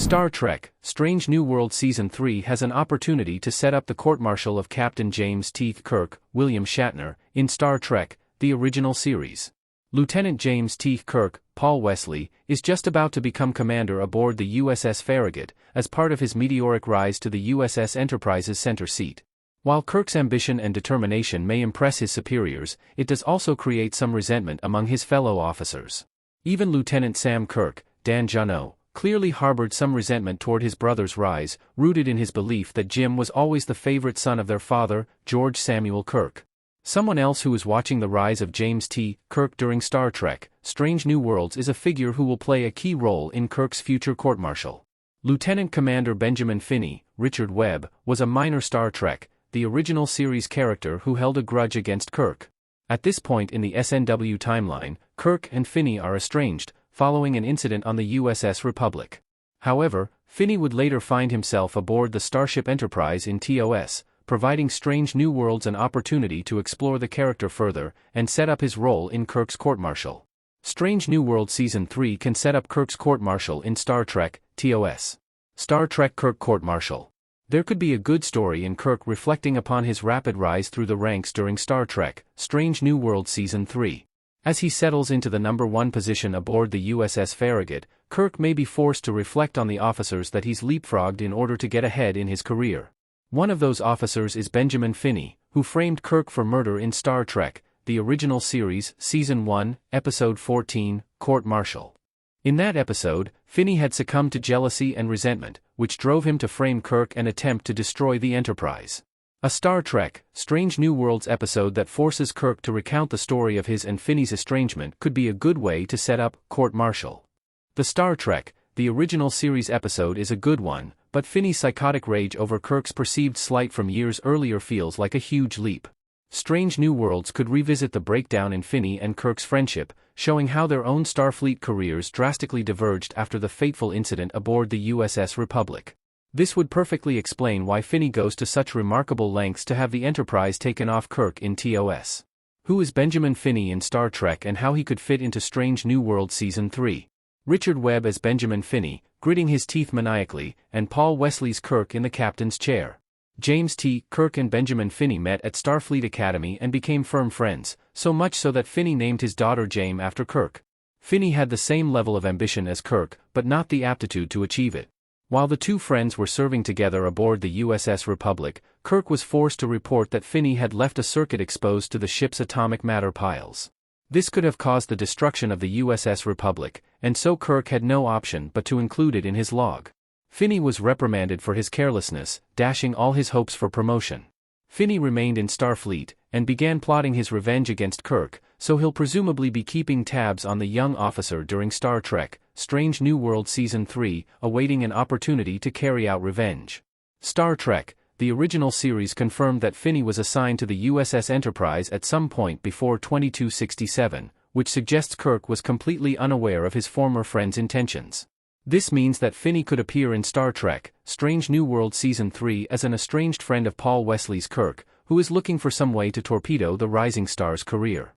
Star Trek: Strange New Worlds Season 3 has an opportunity to set up the court-martial of Captain James T. Kirk, William Shatner, in Star Trek, the original series. Lieutenant James T. Kirk, Paul Wesley, is just about to become commander aboard the USS Farragut, as part of his meteoric rise to the USS Enterprise's center seat. While Kirk's ambition and determination may impress his superiors, it does also create some resentment among his fellow officers. Even Lieutenant Sam Kirk, Dan Jano, clearly harbored some resentment toward his brother's rise, rooted in his belief that Jim was always the favorite son of their father, George Samuel Kirk. Someone else who is watching the rise of James T. Kirk during Star Trek: Strange New Worlds is a figure who will play a key role in Kirk's future court-martial. Lieutenant Commander Benjamin Finney, Richard Webb, was a minor Star Trek, the original series character who held a grudge against Kirk. At this point in the SNW timeline, Kirk and Finney are estranged, following an incident on the USS Republic. However, Finney would later find himself aboard the Starship Enterprise in TOS, providing Strange New Worlds an opportunity to explore the character further and set up his role in Kirk's court-martial. Strange New Worlds Season 3 can set up Kirk's court-martial in Star Trek, TOS. Star Trek Kirk court-martial. There could be a good story in Kirk reflecting upon his rapid rise through the ranks during Star Trek: Strange New Worlds Season 3. As he settles into the number 1 position aboard the USS Farragut, Kirk may be forced to reflect on the officers that he's leapfrogged in order to get ahead in his career. One of those officers is Benjamin Finney, who framed Kirk for murder in Star Trek, the original series, Season 1, Episode 14, Court Martial. In that episode, Finney had succumbed to jealousy and resentment, which drove him to frame Kirk and attempt to destroy the Enterprise. A Star Trek: Strange New Worlds episode that forces Kirk to recount the story of his and Finney's estrangement could be a good way to set up court-martial. The Star Trek, the original series episode is a good one, but Finney's psychotic rage over Kirk's perceived slight from years earlier feels like a huge leap. Strange New Worlds could revisit the breakdown in Finney and Kirk's friendship, showing how their own Starfleet careers drastically diverged after the fateful incident aboard the USS Republic. This would perfectly explain why Finney goes to such remarkable lengths to have the Enterprise taken off Kirk in TOS. Who is Benjamin Finney in Star Trek and how he could fit into Strange New Worlds Season 3? Richard Webb as Benjamin Finney, gritting his teeth maniacally, and Paul Wesley's Kirk in the captain's chair. James T. Kirk and Benjamin Finney met at Starfleet Academy and became firm friends, so much so that Finney named his daughter Jame after Kirk. Finney had the same level of ambition as Kirk, but not the aptitude to achieve it. While the two friends were serving together aboard the USS Republic, Kirk was forced to report that Finney had left a circuit exposed to the ship's atomic matter piles. This could have caused the destruction of the USS Republic, and so Kirk had no option but to include it in his log. Finney was reprimanded for his carelessness, dashing all his hopes for promotion. Finney remained in Starfleet, and began plotting his revenge against Kirk, so he'll presumably be keeping tabs on the young officer during Star Trek: Strange New Worlds Season 3, awaiting an opportunity to carry out revenge. Star Trek, the original series confirmed that Finney was assigned to the USS Enterprise at some point before 2267, which suggests Kirk was completely unaware of his former friend's intentions. This means that Finney could appear in Star Trek: Strange New Worlds Season 3 as an estranged friend of Paul Wesley's Kirk, who is looking for some way to torpedo the rising star's career.